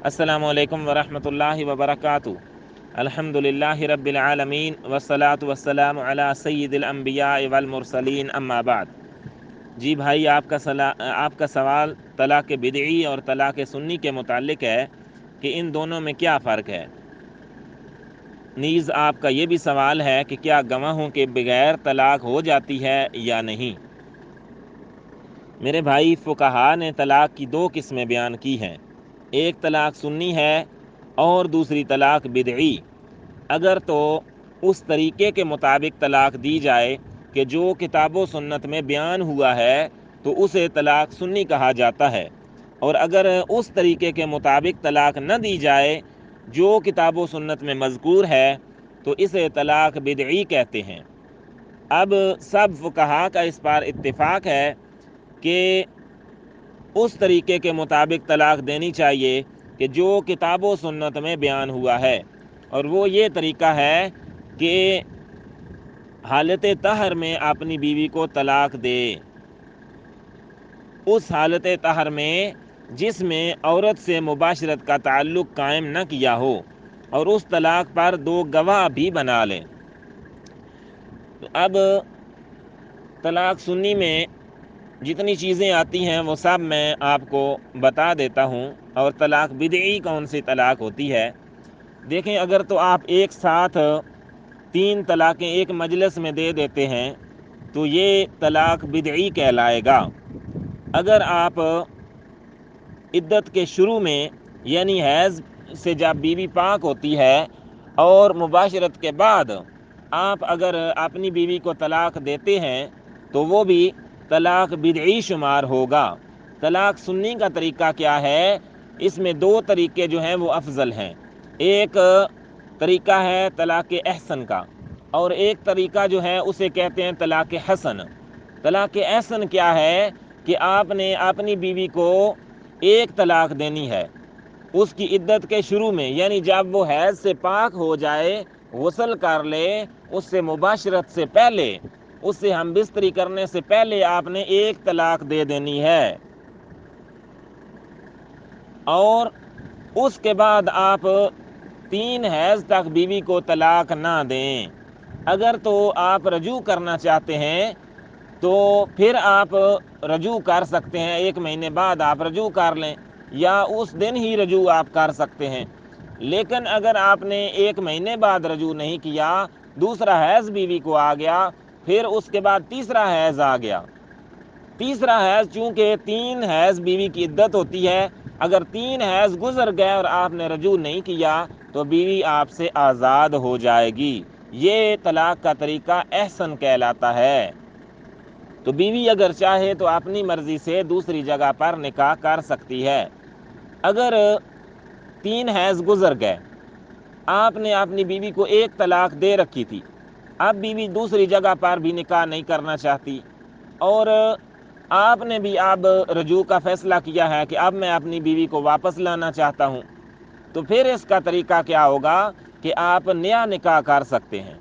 السلام علیکم ورحمۃ اللہ وبرکاتہ۔ الحمدللہ رب العالمین والصلاة والسلام علی سید الانبیاء والمرسلین، اما بعد۔ جی بھائی، آپ کا سوال طلاق بدعی اور طلاق سنی کے متعلق ہے کہ ان دونوں میں کیا فرق ہے۔ نیز آپ کا یہ بھی سوال ہے کہ کیا گواہوں کے بغیر طلاق ہو جاتی ہے یا نہیں۔ میرے بھائی، فقہا نے طلاق کی دو قسمیں بیان کی ہیں، ایک طلاق سنی ہے اور دوسری طلاق بدعی۔ اگر تو اس طریقے کے مطابق طلاق دی جائے کہ جو کتاب و سنت میں بیان ہوا ہے تو اسے طلاق سنی کہا جاتا ہے، اور اگر اس طریقے کے مطابق طلاق نہ دی جائے جو کتاب و سنت میں مذکور ہے تو اسے طلاق بدعی کہتے ہیں۔ اب سب فقہا کا اس پر اتفاق ہے کہ اس طریقے کے مطابق طلاق دینی چاہیے کہ جو کتاب و سنت میں بیان ہوا ہے، اور وہ یہ طریقہ ہے کہ حالت طہر میں اپنی بیوی کو طلاق دے، اس حالت طہر میں جس میں عورت سے مباشرت کا تعلق قائم نہ کیا ہو، اور اس طلاق پر دو گواہ بھی بنا لیں۔ اب طلاق سنی میں جتنی چیزیں آتی ہیں وہ سب میں آپ کو بتا دیتا ہوں، اور طلاق بدعی کون سی طلاق ہوتی ہے۔ دیکھیں، اگر تو آپ ایک ساتھ 3 طلاقیں ایک مجلس میں دے دیتے ہیں تو یہ طلاق بدعی کہلائے گا۔ اگر آپ عدت کے شروع میں یعنی حیض سے جب بیوی پاک ہوتی ہے اور مباشرت کے بعد آپ اگر اپنی بیوی کو طلاق دیتے ہیں تو وہ بھی طلاق بدعی شمار ہوگا۔ طلاق سنی کا طریقہ کیا ہے؟ اس میں 2 طریقے جو ہیں وہ افضل ہیں۔ ایک طریقہ ہے طلاق احسن کا، اور ایک طریقہ جو ہے اسے کہتے ہیں طلاق حسن۔ طلاق احسن کیا ہے کہ آپ نے اپنی بیوی کو ایک طلاق دینی ہے اس کی عدت کے شروع میں، یعنی جب وہ حیض سے پاک ہو جائے، غسل کر لے، اس سے مباشرت سے پہلے، اس سے ہم بستری کرنے سے پہلے آپ نے ایک طلاق دے دینی ہے، اور اس کے بعد آپ 3 حیض تک بیوی کو طلاق نہ دیں۔ اگر تو آپ رجوع کرنا چاہتے ہیں تو پھر آپ رجوع کر سکتے ہیں، 1 مہینے بعد آپ رجوع کر لیں، یا اس دن ہی رجوع آپ کر سکتے ہیں۔ لیکن اگر آپ نے 1 مہینے بعد رجوع نہیں کیا، دوسرا حیض بیوی کو آ گیا، پھر اس کے بعد تیسرا حیض آ گیا، تیسرا حیض چونکہ 3 حیض بیوی کی عدت ہوتی ہے، اگر 3 حیض گزر گئے اور آپ نے رجوع نہیں کیا تو بیوی آپ سے آزاد ہو جائے گی۔ یہ طلاق کا طریقہ احسن کہلاتا ہے۔ تو بیوی اگر چاہے تو اپنی مرضی سے دوسری جگہ پر نکاح کر سکتی ہے۔ اگر 3 حیض گزر گئے، آپ نے اپنی بیوی کو ایک طلاق دے رکھی تھی، اب بیوی دوسری جگہ پر بھی نکاح نہیں کرنا چاہتی، اور آپ نے بھی اب رجوع کا فیصلہ کیا ہے کہ اب میں اپنی بیوی کو واپس لانا چاہتا ہوں، تو پھر اس کا طریقہ کیا ہوگا کہ آپ نیا نکاح کر سکتے ہیں۔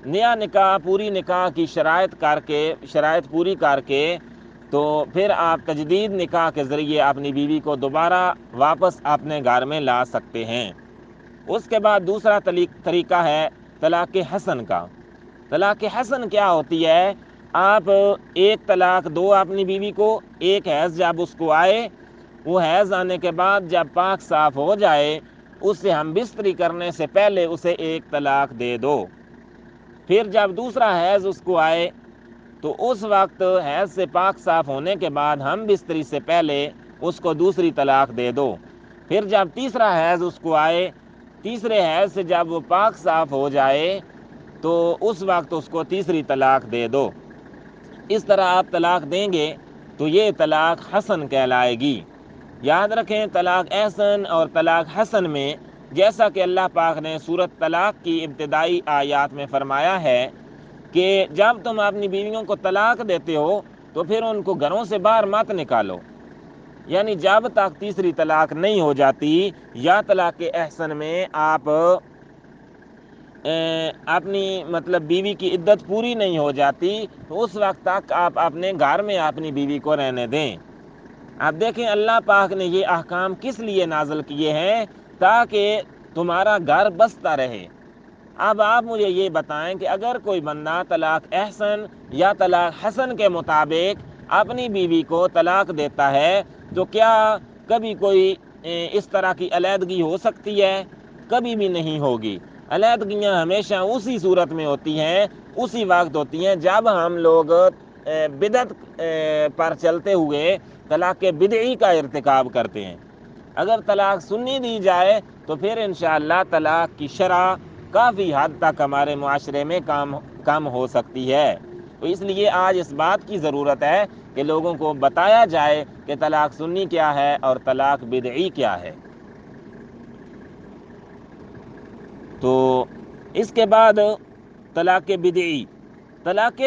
نیا نکاح پوری نکاح کی شرائط پوری کر کے تو پھر آپ تجدید نکاح کے ذریعے اپنی بیوی کو دوبارہ واپس اپنے گھر میں لا سکتے ہیں۔ اس کے بعد دوسرا طریقہ ہے طلاق حسن کا۔ طلاق حسن کیا ہوتی ہے؟ آپ ایک طلاق دو اپنی بیوی کو، ایک حیض جب اس کو آئے، وہ حیض آنے کے بعد جب پاک صاف ہو جائے، اس سے ہم بستری کرنے سے پہلے اسے ایک طلاق دے دو۔ پھر جب دوسرا حیض اس کو آئے تو اس وقت حیض سے پاک صاف ہونے کے بعد ہم بستری سے پہلے اس کو دوسری طلاق دے دو۔ پھر جب تیسرا حیض اس کو آئے، تیسرے حیض سے جب وہ پاک صاف ہو جائے تو اس وقت اس کو تیسری طلاق دے دو۔ اس طرح آپ طلاق دیں گے تو یہ طلاق حسن کہلائے گی۔ یاد رکھیں، طلاق احسن اور طلاق حسن میں جیسا کہ اللہ پاک نے سورۃ طلاق کی ابتدائی آیات میں فرمایا ہے کہ جب تم اپنی بیویوں کو طلاق دیتے ہو تو پھر ان کو گھروں سے باہر مت نکالو، یعنی جب تک تیسری طلاق نہیں ہو جاتی یا طلاق احسن میں آپ اپنی بیوی کی عدت پوری نہیں ہو جاتی تو اس وقت تک آپ اپنے گھر میں اپنی بیوی کو رہنے دیں۔ آپ دیکھیں اللہ پاک نے یہ احکام کس لیے نازل کیے ہیں؟ تاکہ تمہارا گھر بستا رہے۔ اب آپ مجھے یہ بتائیں کہ اگر کوئی بندہ طلاق احسن یا طلاق حسن کے مطابق اپنی بیوی کو طلاق دیتا ہے تو کیا کبھی کوئی اس طرح کی علیحدگی ہو سکتی ہے؟ کبھی بھی نہیں ہوگی۔ علیحدگیاں ہمیشہ اسی صورت میں ہوتی ہیں، اسی وقت ہوتی ہیں جب ہم لوگ بدعت پر چلتے ہوئے طلاق بدعی کا ارتکاب کرتے ہیں۔ اگر طلاق سنی دی جائے تو پھر انشاءاللہ طلاق کی شرح کافی حد تک ہمارے معاشرے میں کم ہو سکتی ہے۔ تو اس لیے آج اس بات کی ضرورت ہے کہ لوگوں کو بتایا جائے کہ طلاق سنی کیا ہے اور طلاق بدعی کیا ہے۔ تو اس کے بعد طلاق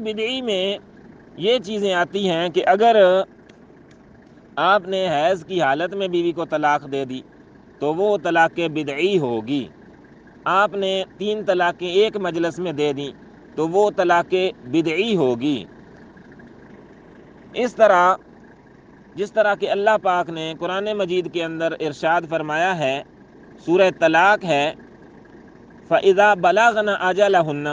بدعی میں یہ چیزیں آتی ہیں کہ اگر آپ نے حیض کی حالت میں بیوی کو طلاق دے دی تو وہ طلاق بدعی ہوگی۔ آپ نے 3 طلاقیں ایک مجلس میں دے دیں تو وہ طلاق بدعی ہوگی۔ اس طرح جس طرح کہ اللہ پاک نے قرآن مجید کے اندر ارشاد فرمایا ہے، سورہ طلاق ہے، فَإِذَا بَلَغْنَ أَجَلَهُنَّ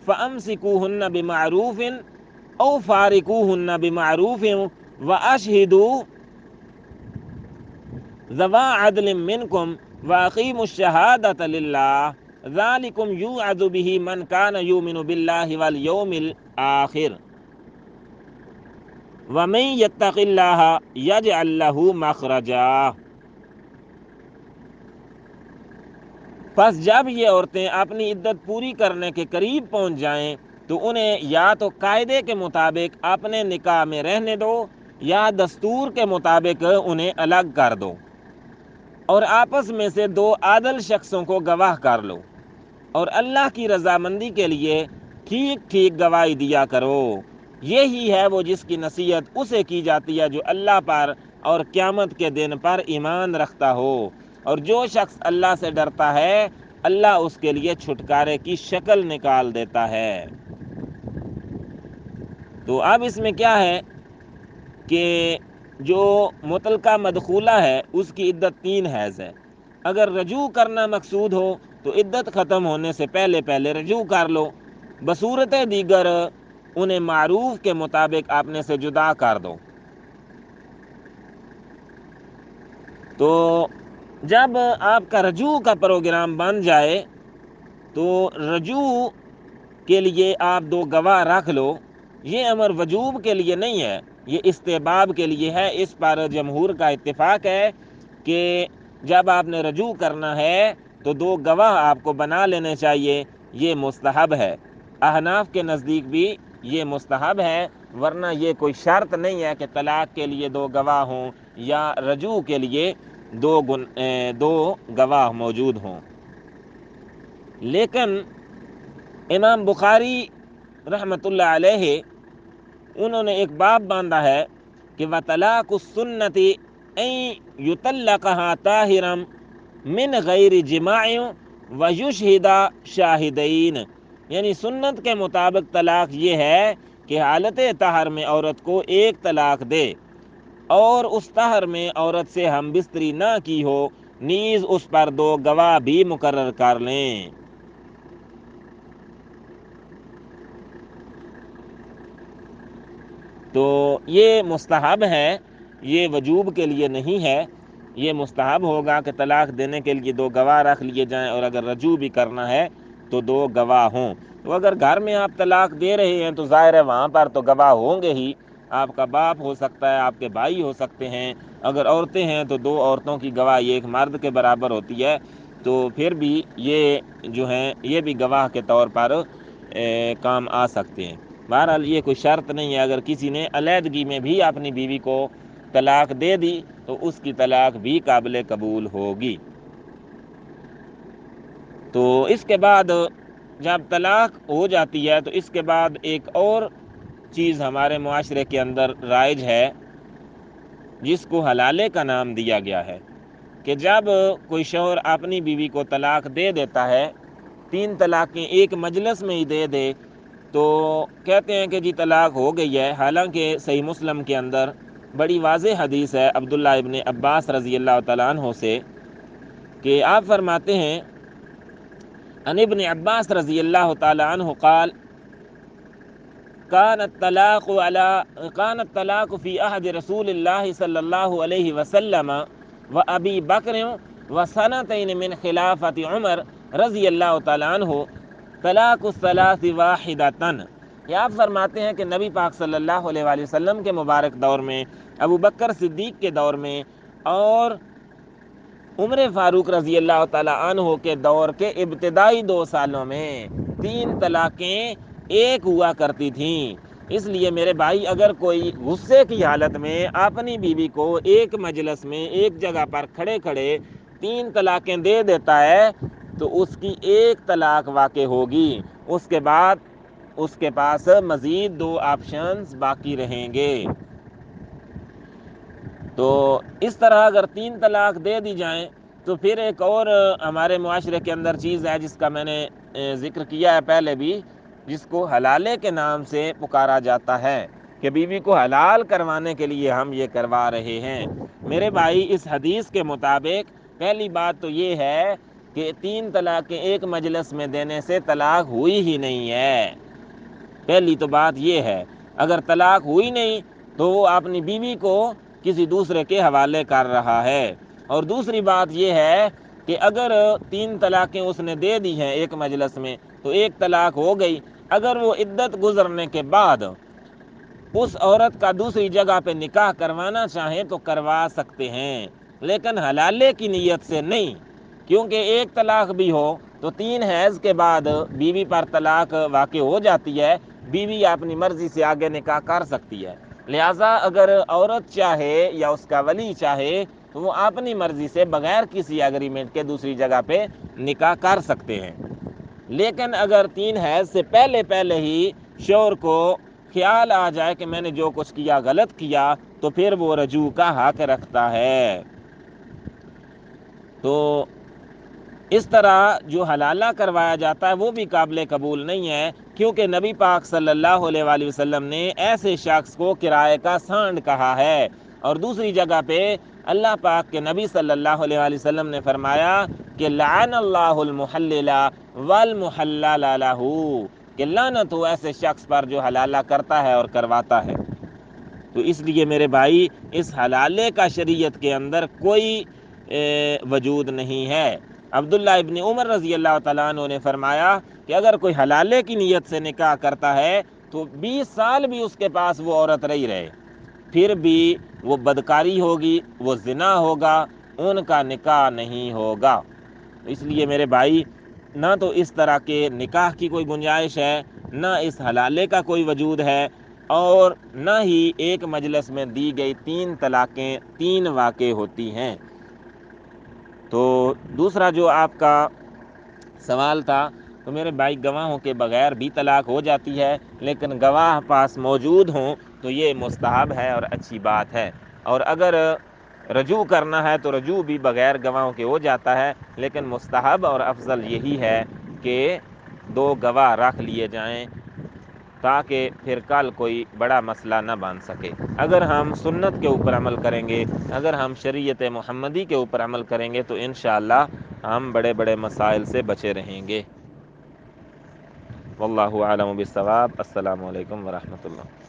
فَأَمْسِكُوهُنَّ بِمَعْرُوفٍ أَوْ فَارِقُوهُنَّ بِمَعْرُوفٍ وَأَشْهِدُوا ذَوَا عَدْلٍ مِّنكُمْ وَأَقِيمُوا الشَّهَادَةَ لِلَّهِ ذَلِكُمْ يُوعَظُ بِهِ مَنْ كَانَ يُؤْمِنُ بِاللَّهِ وَالْيَوْمِ الْآخِرِ وَمَن يَتَّقِ اللَّهَ يَجْعَل لَّهُ مَخْرَجًا۔ پس جب یہ عورتیں اپنی عدت پوری کرنے کے قریب پہنچ جائیں تو انہیں یا تو قاعدے کے مطابق اپنے نکاح میں رہنے دو یا دستور کے مطابق انہیں الگ کر دو، اور آپس میں سے 2 عادل شخصوں کو گواہ کر لو، اور اللہ کی رضامندی کے لیے ٹھیک ٹھیک گواہی دیا کرو۔ یہی ہے وہ جس کی نصیحت اسے کی جاتی ہے جو اللہ پر اور قیامت کے دن پر ایمان رکھتا ہو، اور جو شخص اللہ سے ڈرتا ہے اللہ اس کے لیے چھٹکارے کی شکل نکال دیتا ہے۔ تو اب اس میں کیا ہے کہ جو مطلقہ مدخولہ ہے اس کی عدت 3 حیض ہے۔ اگر رجوع کرنا مقصود ہو تو عدت ختم ہونے سے پہلے رجوع کر لو، بصورت دیگر انہیں معروف کے مطابق اپنے سے جدا کر دو۔ تو جب آپ کا رجوع کا پروگرام بن جائے تو رجوع کے لیے آپ 2 گواہ رکھ لو۔ یہ امر وجوب کے لیے نہیں ہے، یہ استحباب کے لیے ہے۔ اس پر جمہور کا اتفاق ہے کہ جب آپ نے رجوع کرنا ہے تو 2 گواہ آپ کو بنا لینے چاہیے، یہ مستحب ہے۔ احناف کے نزدیک بھی یہ مستحب ہے، ورنہ یہ کوئی شرط نہیں ہے کہ طلاق کے لیے 2 گواہ ہوں یا رجوع کے لیے 2 گواہ موجود ہوں۔ لیکن امام بخاری رحمۃ اللہ علیہ انہوں نے ایک باب باندھا ہے کہ وَطَلَاقُ السُّنَّةِ أَن يُطَلَّقَهَا طَاهِرًا مِّن غَيْرِ جِمَاعٍ وَيُشْهِدَ شَاهِدَيْنِ، یعنی سنت کے مطابق طلاق یہ ہے کہ حالت طہر میں عورت کو 1 طلاق دے اور اس طہر میں عورت سے ہم بستری نہ کی ہو، نیز اس پر 2 گواہ بھی مقرر کر لیں۔ تو یہ مستحب ہے، یہ وجوب کے لیے نہیں ہے۔ یہ مستحب ہوگا کہ طلاق دینے کے لیے 2 گواہ رکھ لیے جائیں، اور اگر رجوع بھی کرنا ہے تو 2 گواہ ہوں۔ تو اگر گھر میں آپ طلاق دے رہے ہیں تو ظاہر ہے وہاں پر تو گواہ ہوں گے ہی، آپ کا باپ ہو سکتا ہے، آپ کے بھائی ہو سکتے ہیں، اگر عورتیں ہیں تو 2 عورتوں کی گواہی 1 مرد کے برابر ہوتی ہے، تو پھر بھی یہ جو ہیں یہ بھی گواہ کے طور پر کام آ سکتے ہیں۔ بہرحال یہ کوئی شرط نہیں ہے، اگر کسی نے علیحدگی میں بھی اپنی بیوی کو طلاق دے دی تو اس کی طلاق بھی قابل قبول ہوگی۔ تو اس کے بعد جب طلاق ہو جاتی ہے تو اس کے بعد ایک اور چیز ہمارے معاشرے کے اندر رائج ہے جس کو حلالے کا نام دیا گیا ہے، کہ جب کوئی شوہر اپنی بیوی کو طلاق دے دیتا ہے، 3 طلاقیں ایک مجلس میں ہی دے تو کہتے ہیں کہ جی طلاق ہو گئی ہے، حالانکہ صحیح مسلم کے اندر بڑی واضح حدیث ہے عبداللہ ابن عباس رضی اللہ تعالیٰ عنہ سے کہ آپ فرماتے ہیں عن ابن عباس رضی اللہ تعالیٰ عنہ قال كان الطلاق في عهد رسول الله صلى الله عليه وسلم وأبي بكر وسنتين من خلافة عمر رضی اللہ تعالیٰ عنہ طلاق الثلاث واحدۃ۔ یہ آپ فرماتے ہیں کہ نبی پاک صلی اللہ علیہ وآلہ وسلم کے مبارک دور میں، ابو بکر صدیق کے دور میں اور عمر فاروق رضی اللہ تعالیٰ عنہ کے دور کے ابتدائی 2 سالوں میں 3 طلاقیں ایک ہوا کرتی تھیں۔ اس لیے میرے بھائی، اگر کوئی غصے کی حالت میں اپنی بیوی کو ایک مجلس میں ایک جگہ پر کھڑے کھڑے 3 طلاقیں دے دیتا ہے تو اس کی 1 طلاق واقع ہوگی، اس کے بعد اس کے پاس مزید 2 آپشنز باقی رہیں گے۔ تو اس طرح اگر 3 طلاق دے دی جائیں تو پھر ایک اور ہمارے معاشرے کے اندر چیز ہے جس کا میں نے ذکر کیا ہے پہلے بھی، جس کو حلالے کے نام سے پکارا جاتا ہے کہ بیوی کو حلال کروانے کے لیے ہم یہ کروا رہے ہیں۔ میرے بھائی، اس حدیث کے مطابق پہلی بات تو یہ ہے کہ 3 طلاقیں ایک مجلس میں دینے سے طلاق ہوئی ہی نہیں ہے۔ پہلی تو بات یہ ہے، اگر طلاق ہوئی نہیں تو وہ اپنی بیوی کو کسی دوسرے کے حوالے کر رہا ہے۔ اور دوسری بات یہ ہے کہ اگر 3 طلاقیں اس نے دے دی ہیں ایک مجلس میں تو 1 طلاق ہو گئی، اگر وہ عدت گزرنے کے بعد اس عورت کا دوسری جگہ پہ نکاح کروانا چاہیں تو کروا سکتے ہیں، لیکن حلالے کی نیت سے نہیں، کیونکہ 1 طلاق بھی ہو تو 3 حیض کے بعد بیوی پر طلاق واقع ہو جاتی ہے، بیوی اپنی مرضی سے آگے نکاح کر سکتی ہے۔ لہٰذا اگر عورت چاہے یا اس کا ولی چاہے تو وہ اپنی مرضی سے بغیر کسی ایگریمنٹ کے دوسری جگہ پہ نکاح کر سکتے ہیں۔ لیکن اگر 3 حیض سے پہلے ہی شوہر کو خیال آ جائے کہ میں نے جو کچھ کیا غلط کیا تو پھر وہ رجوع کا حق رکھتا ہے۔ تو اس طرح جو حلالہ کروایا جاتا ہے وہ بھی قابل قبول نہیں ہے، کیونکہ نبی پاک صلی اللہ علیہ وآلہ وسلم نے ایسے شخص کو کرائے کا سانڈ کہا ہے۔ اور دوسری جگہ پہ اللہ پاک کے نبی صلی اللہ علیہ وآلہ وسلم نے فرمایا کہ لعن اللہ المحلل والمحلل لہ، کہ لعنت ہو ایسے شخص پر جو حلالہ کرتا ہے اور کرواتا ہے۔ تو اس لیے میرے بھائی، اس حلالے کا شریعت کے اندر کوئی وجود نہیں ہے۔ عبداللہ ابن عمر رضی اللہ تعالیٰ عنہ نے فرمایا کہ اگر کوئی حلالے کی نیت سے نکاح کرتا ہے تو 20 سال بھی اس کے پاس وہ عورت رہے پھر بھی وہ بدکاری ہوگی، وہ زنا ہوگا، ان کا نکاح نہیں ہوگا۔ اس لیے میرے بھائی، نہ تو اس طرح کے نکاح کی کوئی گنجائش ہے، نہ اس حلالے کا کوئی وجود ہے، اور نہ ہی ایک مجلس میں دی گئی 3 طلاقیں 3 واقع ہوتی ہیں۔ تو دوسرا جو آپ کا سوال تھا، تو میرے بھائی، گواہوں کے بغیر بھی طلاق ہو جاتی ہے، لیکن گواہ پاس موجود ہوں تو یہ مستحب ہے اور اچھی بات ہے۔ اور اگر رجوع کرنا ہے تو رجوع بھی بغیر گواہوں کے ہو جاتا ہے، لیکن مستحب اور افضل یہی ہے کہ 2 گواہ رکھ لیے جائیں تاکہ پھر کل کوئی بڑا مسئلہ نہ بن سکے۔ اگر ہم سنت کے اوپر عمل کریں گے، اگر ہم شریعت محمدی کے اوپر عمل کریں گے تو انشاءاللہ ہم بڑے بڑے مسائل سے بچے رہیں گے۔ واللہ اعلم بالصواب۔ السلام علیکم ورحمۃ اللہ۔